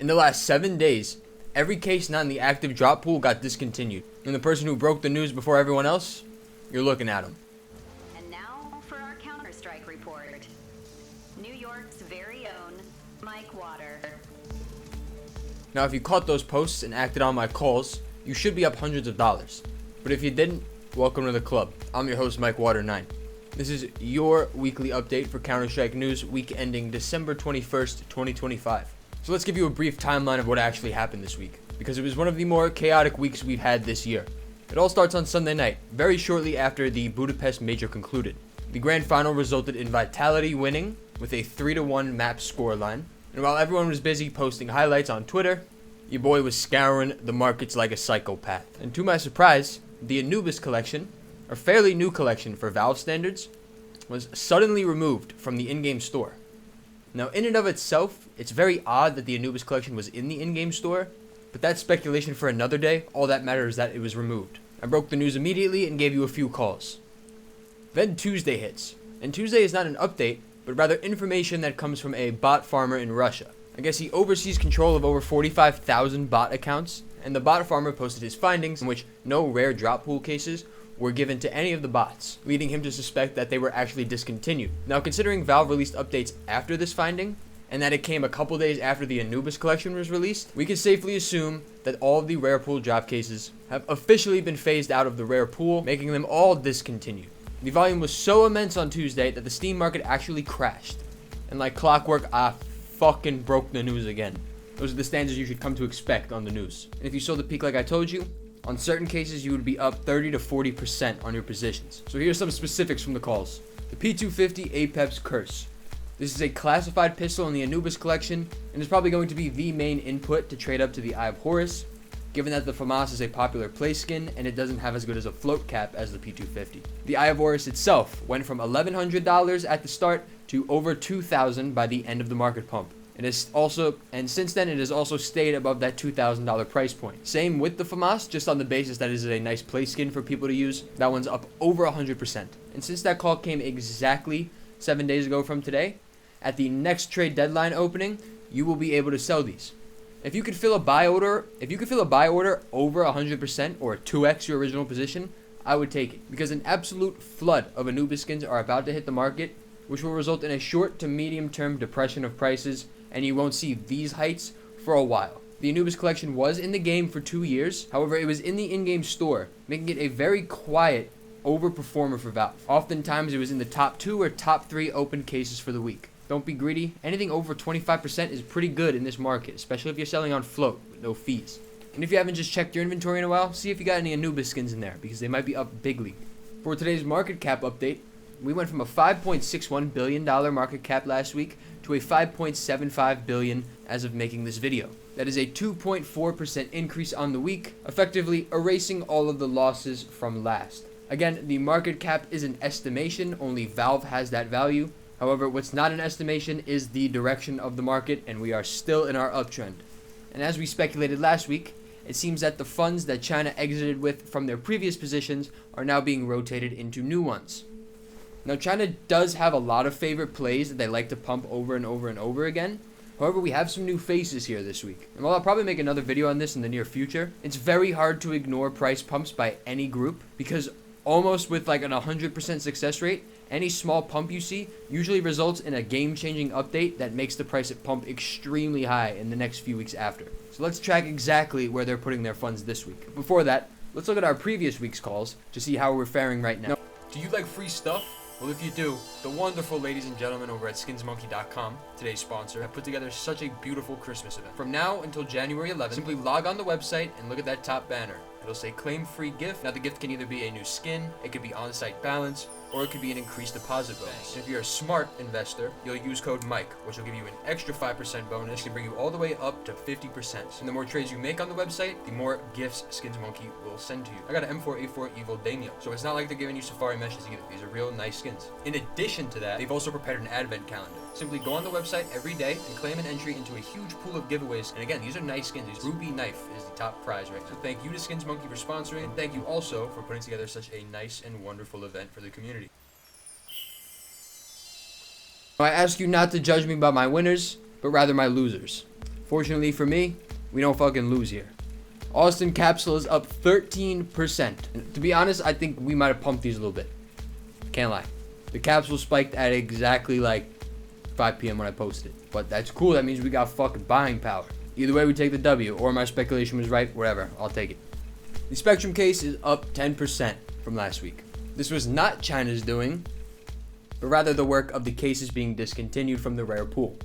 In the last 7 days, every case not in the active drop pool got discontinued. And the person who broke the news before everyone else, you're looking at him. And now for our Counter-Strike report. New York's very own Mike Water. Now, if you caught those posts and acted on my calls, you should be up hundreds of dollars. But if you didn't, welcome to the club. I'm your host, Mike Water 9. This is your weekly update for Counter-Strike news, week ending December 21st, 2025. So let's give you a brief timeline of what actually happened this week, because it was one of the more chaotic weeks we've had this year. It all starts on Sunday night, very shortly after the Budapest Major concluded. The grand final resulted in Vitality winning with a 3-1 map scoreline, and while everyone was busy posting highlights on Twitter, your boy was scouring the markets like a psychopath. And to my surprise, the Anubis collection, a fairly new collection for Valve standards, was suddenly removed from the in-game store. Now, in and of itself, it's very odd that the Anubis collection was in the in-game store, but that's speculation for another day. All that matters is that it was removed. I broke the news immediately and gave you a few calls. Then Tuesday hits, and Tuesday is not an update, but rather information that comes from a bot farmer in Russia. I guess he oversees control of over 45,000 bot accounts, and the bot farmer posted his findings in which no rare drop pool cases were given to any of the bots, leading him to suspect that they were actually discontinued. Now, considering Valve released updates after this finding, and that it came a couple days after the Anubis collection was released, we can safely assume that all of the rare pool drop cases have officially been phased out of the rare pool, making them all discontinued. The volume was so immense on Tuesday that the Steam market actually crashed. And like clockwork, I fucking broke the news again. Those are the standards you should come to expect on the news. And if you saw the peak like I told you, on certain cases you would be up 30 to 40% on your positions. So here's some specifics from the calls. The P250 Apep's Curse. This is a classified pistol in the Anubis collection, and is probably going to be the main input to trade up to the Eye of Horus, given that the FAMAS is a popular play skin and it doesn't have as good as a float cap as the P250. The Eye of Horus itself went from $1,100 at the start to over $2,000 by the end of the market pump. It is also, and since then it has also stayed above that $2,000 price point. Same with the FAMAS, just on the basis that it is a nice play skin for people to use. That one's up over 100%. And since that call came exactly 7 days ago from today, at the next trade deadline opening, you will be able to sell these. If you could fill a buy order, over 100% or 2x your original position, I would take it, because an absolute flood of Anubis skins are about to hit the market, which will result in a short to medium term depression of prices, and you won't see these heights for a while. The Anubis collection was in the game for 2 years, however it was in the in-game store, making it a very quiet overperformer for Valve. Oftentimes it was in the top 2 or top 3 open cases for the week. Don't be greedy. Anything over 25% is pretty good in this market, especially if you're selling on float with no fees. And if you haven't just checked your inventory in a while, see if you got any Anubis skins in there, because they might be up big league. For today's market cap update, we went from a $5.61 billion market cap last week to a $5.75 billion as of making this video. That is a 2.4% increase on the week, effectively erasing all of the losses from last. Again, the market cap is an estimation, only Valve has that value. However, what's not an estimation is the direction of the market, and we are still in our uptrend. And as we speculated last week, it seems that the funds that China exited with from their previous positions are now being rotated into new ones. Now, China does have a lot of favorite plays that they like to pump over and over and over again. However, we have some new faces here this week. And while I'll probably make another video on this in the near future, it's very hard to ignore price pumps by any group, because almost with like an 100% success rate, any small pump you see usually results in a game-changing update that makes the price at pump extremely high in the next few weeks after. So let's track exactly where they're putting their funds this week. Before that, let's look at our previous week's calls to see how we're faring right now. Do you like free stuff? Well, if you do, the wonderful ladies and gentlemen over at SkinsMonkey.com, today's sponsor, have put together such a beautiful Christmas event. From now until January 11th, simply log on the website and look at that top banner. It'll say claim free gift. Now, the gift can either be a new skin, it could be on-site balance, or it could be an increased deposit bonus. And if you're a smart investor, you'll use code MIKE, which will give you an extra 5% bonus, which can bring you all the way up to 50%. And the more trades you make on the website, the more gifts SkinsMonkey will send to you. I got an M4A4 Evil Daimyo, so it's not like they're giving you Safari meshes either. These are real nice skins. In addition to that, they've also prepared an advent calendar. Simply go on the website every day and claim an entry into a huge pool of giveaways. And again, these are nice skins. This Ruby knife is the top prize right now. So thank you to SkinsMonkey for sponsoring, and thank you also for putting together such a nice and wonderful event for the community. I ask you not to judge me by my winners, but rather my losers. Fortunately for me, we don't fucking lose here. Austin Capsule is up 13%. And to be honest, I think we might have pumped these a little bit. Can't lie. The capsule spiked at exactly like 5 p.m. when I posted it. But that's cool. That means we got fucking buying power. Either way, we take the W, or my speculation was right. Whatever. I'll take it. The Spectrum case is up 10% from last week. This was not China's doing, but rather the work of the cases being discontinued from the rare pool.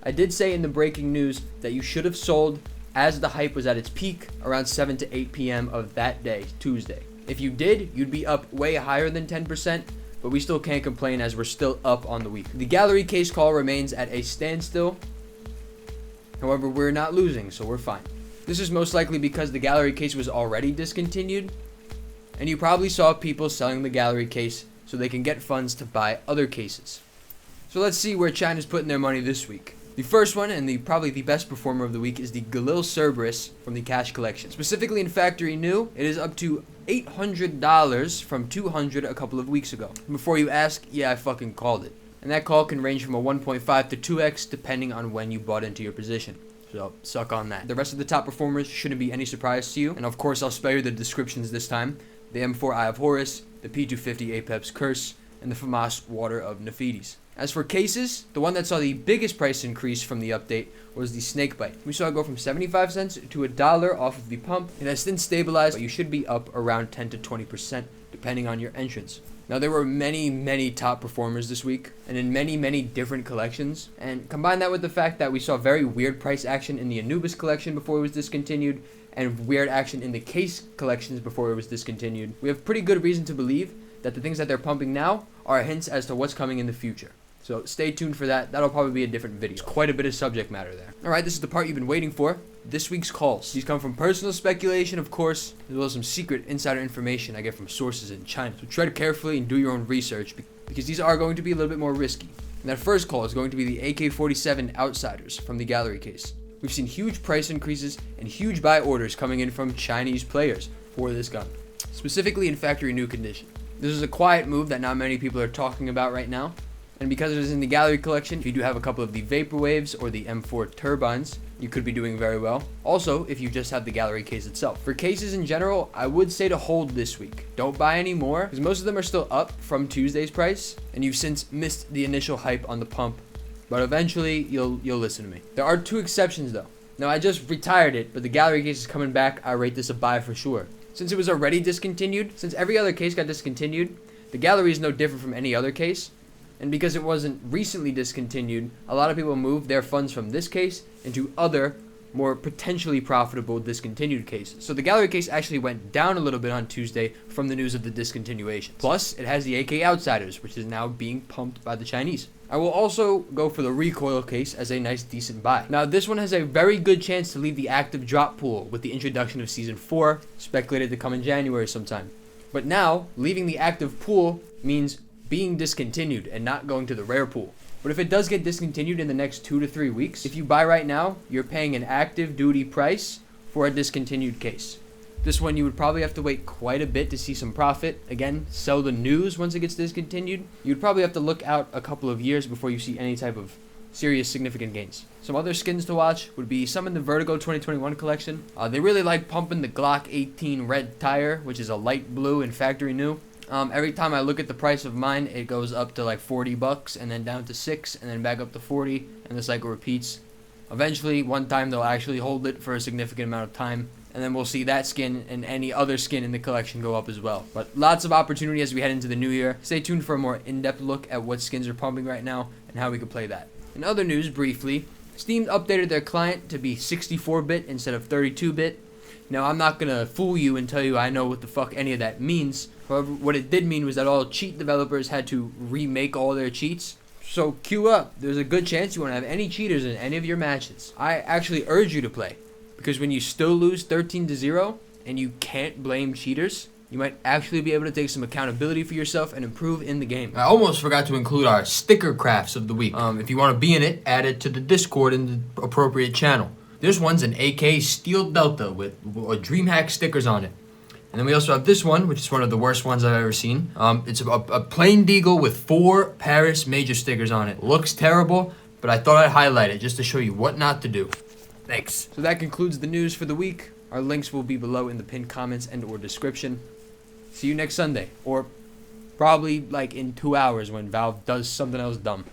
I did say in the breaking news that you should have sold as the hype was at its peak around 7 to 8 p.m. of that day, Tuesday. If you did, you'd be up way higher than 10%, but we still can't complain as we're still up on the week. The gallery case call remains at a standstill. However, we're not losing, so we're fine. This is most likely because the gallery case was already discontinued, and you probably saw people selling the gallery case so they can get funds to buy other cases. So let's see where China's putting their money this week. The first one, and probably the best performer of the week, is the Galil Cerberus from the cash collection. Specifically in factory new, it is up to $800 from $200 a couple of weeks ago. Before you ask, yeah, I fucking called it. And that call can range from a 1.5 to 2x depending on when you bought into your position. So suck on that. The rest of the top performers shouldn't be any surprise to you. And of course, I'll spare you the descriptions this time. The M4 Eye of Horus, the P250 Apep's Curse, and the FAMAS Water of Nephites. As for cases, the one that saw the biggest price increase from the update was the Snakebite. We saw it go from 75 cents to $1 off of the pump. It has since stabilized, but you should be up around 10 to 20% depending on your entrance. Now, there were many top performers this week, and in many different collections. And combine that with the fact that we saw very weird price action in the Anubis collection before it was discontinued, and weird action in the case collections before it was discontinued. We have pretty good reason to believe that the things that they're pumping now are hints as to what's coming in the future. So stay tuned for that. That'll probably be a different video. There's quite a bit of subject matter there. Alright, this is the part you've been waiting for. This week's calls. These come from personal speculation, of course, as well as some secret insider information I get from sources in China. So tread carefully and do your own research, because these are going to be a little bit more risky. And that first call is going to be the AK-47 Outsiders from the gallery case. We've seen huge price increases and huge buy orders coming in from Chinese players for this gun, specifically in factory new condition. This is a quiet move that not many people are talking about right now. And because it is in the gallery collection, if you do have a couple of the Vaporwaves or the M4 turbines, you could be doing very well. Also, if you just have the gallery case itself. For cases in general, I would say to hold this week. Don't buy any more, because most of them are still up from Tuesday's price, and you've since missed the initial hype on the pump. But eventually, you'll listen to me. There are two exceptions though. Now, I just retired it, but the gallery case is coming back. I rate this a buy for sure. Since it was already discontinued, since every other case got discontinued, the gallery is no different from any other case. And because it wasn't recently discontinued, a lot of people moved their funds from this case into other, more potentially profitable discontinued cases. So the gallery case actually went down a little bit on Tuesday from the news of the discontinuation. Plus, it has the AK Outsiders, which is now being pumped by the Chinese. I will also go for the Recoil Case as a nice decent buy. Now, this one has a very good chance to leave the active drop pool with the introduction of Season 4, speculated to come in January sometime. But now, leaving the active pool means being discontinued and not going to the rare pool. But if it does get discontinued in the next 2 to 3 weeks, if you buy right now, you're paying an active duty price for a discontinued case. This one you would probably have to wait quite a bit to see some profit. Again, sell the news once it gets discontinued. You'd probably have to look out a couple of years before you see any type of serious significant gains. Some other skins to watch would be some in the Vertigo 2021 collection. They really like pumping the Glock 18 red tire, which is a light blue and factory new. Every time I look at the price of mine, it goes up to like $40 and then down to $6 and then back up to 40, and the cycle repeats. Eventually, one time they'll actually hold it for a significant amount of time, and then we'll see that skin and any other skin in the collection go up as well. But lots of opportunity as we head into the new year. Stay tuned for a more in-depth look at what skins are pumping right now and how we can play that. In other news, briefly, Steam updated their client to be 64-bit instead of 32-bit. Now, I'm not going to fool you and tell you I know what the fuck any of that means. However, what it did mean was that all cheat developers had to remake all their cheats. So queue up. There's a good chance you won't have any cheaters in any of your matches. I actually urge you to play, because when you still lose 13-0 and you can't blame cheaters, you might actually be able to take some accountability for yourself and improve in the game. I almost forgot to include our sticker crafts of the week. If you want to be in it, add it to the Discord in the appropriate channel. This one's an AK Steel Delta with DreamHack stickers on it. And then we also have this one, which is one of the worst ones I've ever seen. It's a plain deagle with 4 Paris Major stickers on it. Looks terrible, but I thought I'd highlight it just to show you what not to do. Thanks. So that concludes the news for the week. Our links will be below in the pinned comments and or description. See you next Sunday, or probably like in 2 hours when Valve does something else dumb.